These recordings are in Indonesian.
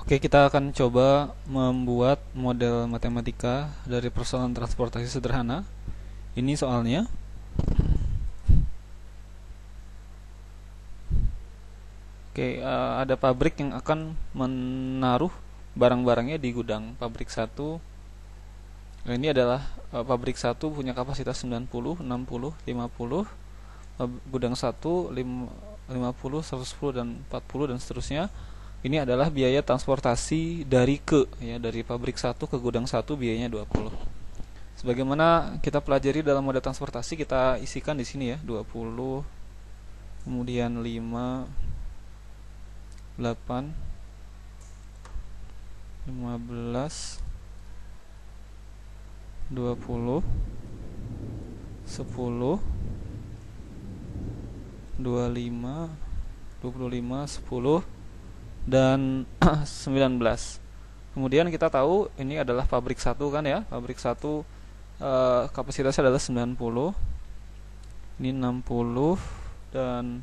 Oke, kita akan coba membuat model matematika dari persoalan transportasi sederhana. Ini soalnya. Oke, ada pabrik yang akan menaruh barang-barangnya di gudang. Pabrik satu. Ini adalah pabrik satu punya kapasitas 90, 60, 50. Gudang satu 50, 110 dan 40 dan seterusnya. Ini adalah biaya transportasi dari pabrik satu ke gudang satu biayanya 20. Sebagaimana kita pelajari dalam moda transportasi, kita isikan di sini ya 20, kemudian 5, 8, 15, 20, 10, 25, 25, 10 dan 19. Kemudian kita tahu ini adalah pabrik satu kan ya. Pabrik satu kapasitasnya adalah 90. Ini 60 dan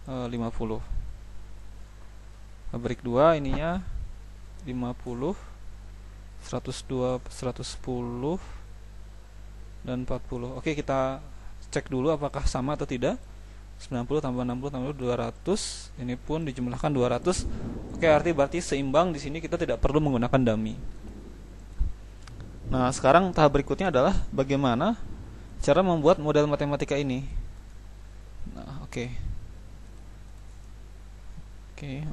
50. Pabrik 2 ininya 50, 102, 110 dan 40. Oke, kita cek dulu apakah sama atau tidak. 90 tambah 60 tambah 200. Ini pun dijumlahkan 200. Oke, berarti seimbang. Di sini kita tidak perlu menggunakan dummy. Nah, sekarang tahap berikutnya adalah bagaimana cara membuat model matematika ini. Nah, oke. Oke,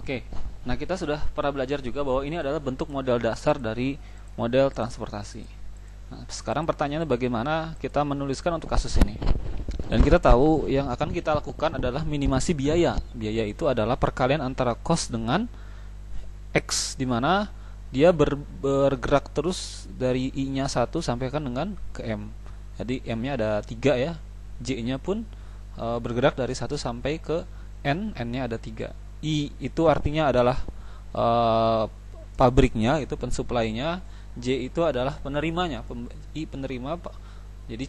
Oke, nah kita sudah pernah belajar juga bahwa ini adalah bentuk model dasar dari model transportasi. Nah, sekarang pertanyaannya bagaimana kita menuliskan untuk kasus ini. Dan kita tahu yang akan kita lakukan adalah minimasi biaya. Biaya itu adalah perkalian antara cost dengan X, di mana dia bergerak terus dari I-nya 1 sampai kan dengan ke M. Jadi M-nya ada 3 ya. J-nya pun bergerak dari 1 sampai ke N, N-nya ada 3. I itu artinya adalah pabriknya, itu pensuplainya. J itu adalah penerimanya, I penerima. Jadi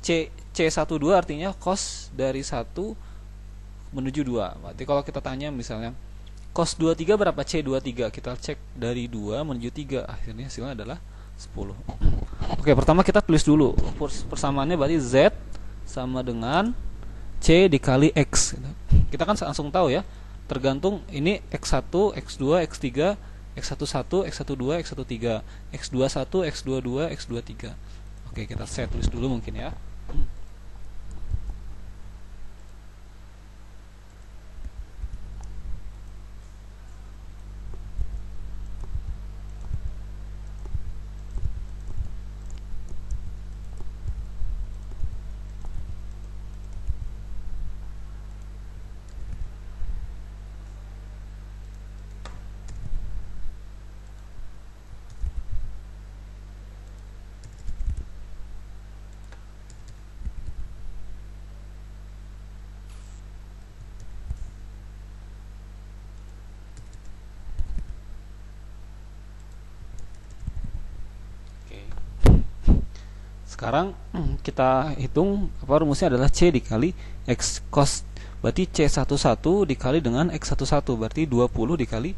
C12 artinya cost dari 1 menuju 2. Berarti kalau kita tanya misalnya cos 23 berapa? C23. Kita cek dari 2 menuju 3. Akhirnya hasilnya adalah 10. Oke, pertama kita tulis dulu. Persamaannya berarti Z sama dengan C dikali X. Kita kan langsung tahu ya. Tergantung ini X1, X2, X3, X11, X12, X13, X21, X22, X23. Oke, saya tulis dulu mungkin ya. Oke. Sekarang kita hitung apa rumusnya adalah C dikali X cos. Berarti C11 dikali dengan X11 berarti 20 dikali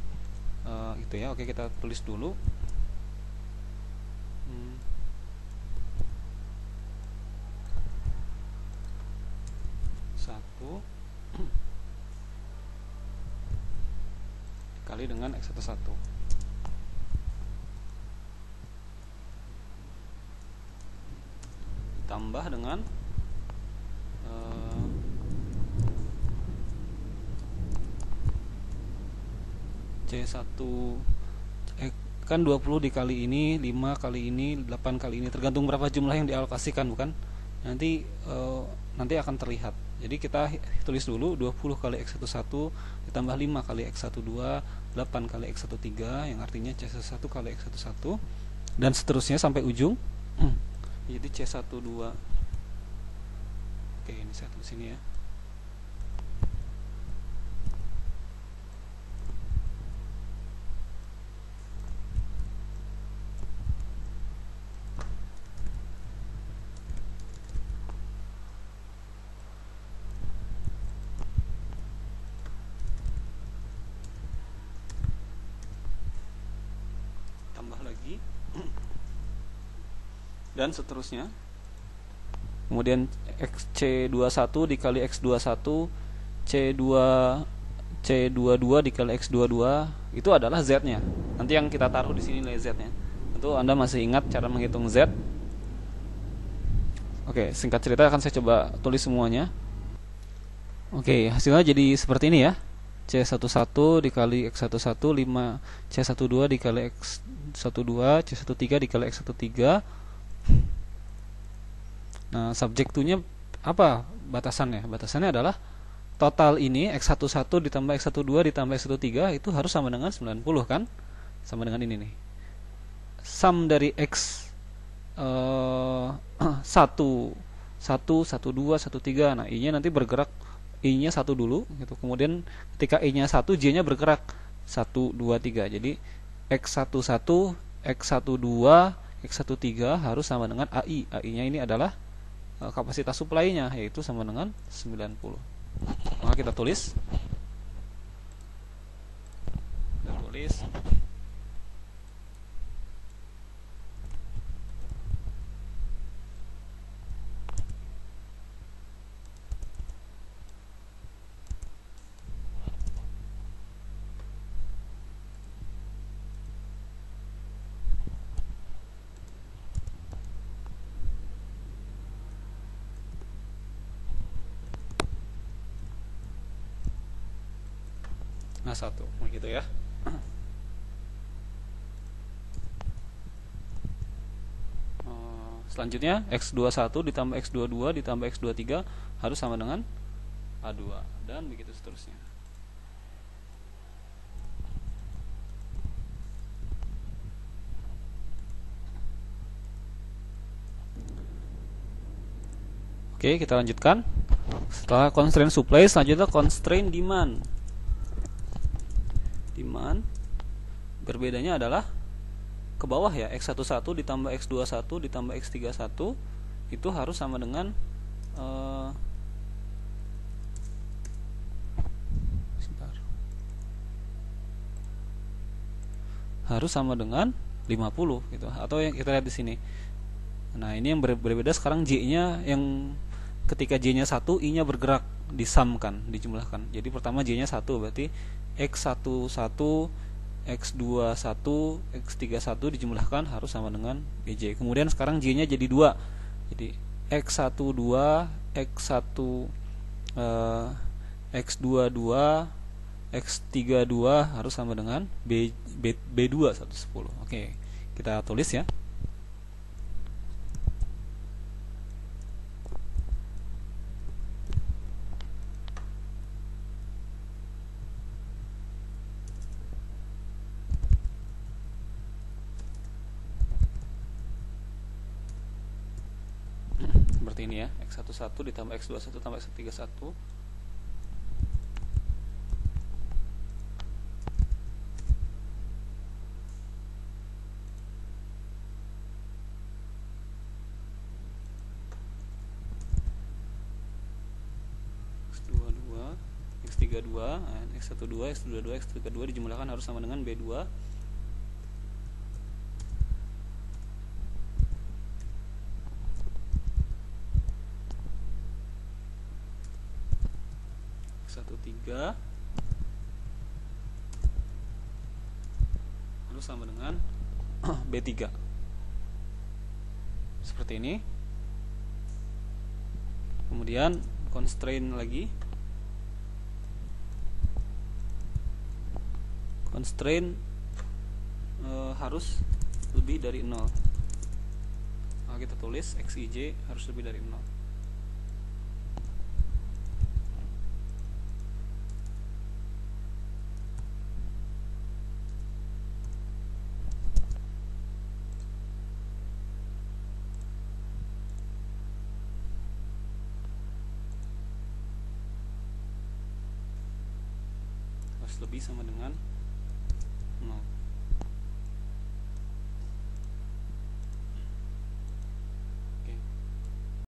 gitu ya. Oke, kita tulis dulu. Satu dikali dengan X11 ditambah dengan C1 kan 20 dikali ini, 5 kali ini, 8 kali ini, tergantung berapa jumlah yang dialokasikan, bukan? Nanti akan terlihat. Jadi kita tulis dulu 20 kali X11 ditambah 5 kali X12, 8 kali X13 yang artinya C1 kali X11 dan seterusnya sampai ujung. Jadi C12. Oke, ini saya tulis sini ya. tambah lagi dan seterusnya. Kemudian C21 dikali X21, C22 dikali X22 itu adalah Z-nya. Nanti yang kita taruh di sini nilai Z-nya. Tentu Anda masih ingat cara menghitung Z. Oke, singkat cerita akan saya coba tulis semuanya. Oke, hasilnya jadi seperti ini ya. C11 dikali X11 5, C12 dikali X12, C13 dikali X13. Nah, subjek 2-nya apa batasannya? Batasannya adalah total ini X11 ditambah X12 ditambah X13 itu harus sama dengan 90 kan? Sama dengan ini nih. Sum dari X 1 1 1 2 1 3. Nah, I-nya nanti bergerak, I-nya 1 dulu gitu. Kemudian ketika I-nya 1, J-nya bergerak 1 2 3. Jadi X11, X12, X13 harus sama dengan AI. AI-nya ini adalah kapasitas supply-nya, yaitu sama dengan 90. Maka kita tulis. Nah, 1 begitu ya. Selanjutnya X21 ditambah X22 ditambah X23 harus sama dengan A2 dan begitu seterusnya. Oke, kita lanjutkan. Setelah constraint supply, selanjutnya constraint demand. Demand berbedanya adalah ke bawah ya, X11 ditambah X21 ditambah X31 itu harus sama dengan harus sama dengan 50 gitu. Atau yang kita lihat di sini. Nah, ini yang berbeda sekarang J-nya yang ketika J-nya 1, I-nya bergerak, disamkan, dijumlahkan. Jadi pertama J-nya 1 berarti X11, X21, X31 dijumlahkan harus sama dengan BJ. Kemudian sekarang J-nya jadi 2. Jadi X12, X22, X32 harus sama dengan B2 110. Oke, kita tulis ya. Seperti ini ya, X11 ditambah X21 tambah X31. X32, X12, X22, X32 dijumlahkan harus sama dengan B2. X13 harus sama dengan B3. Seperti ini. Kemudian constraint lagi. Constraint harus lebih dari 0. Nah, kita tulis Xij harus lebih dari 0. Harus lebih sama dengan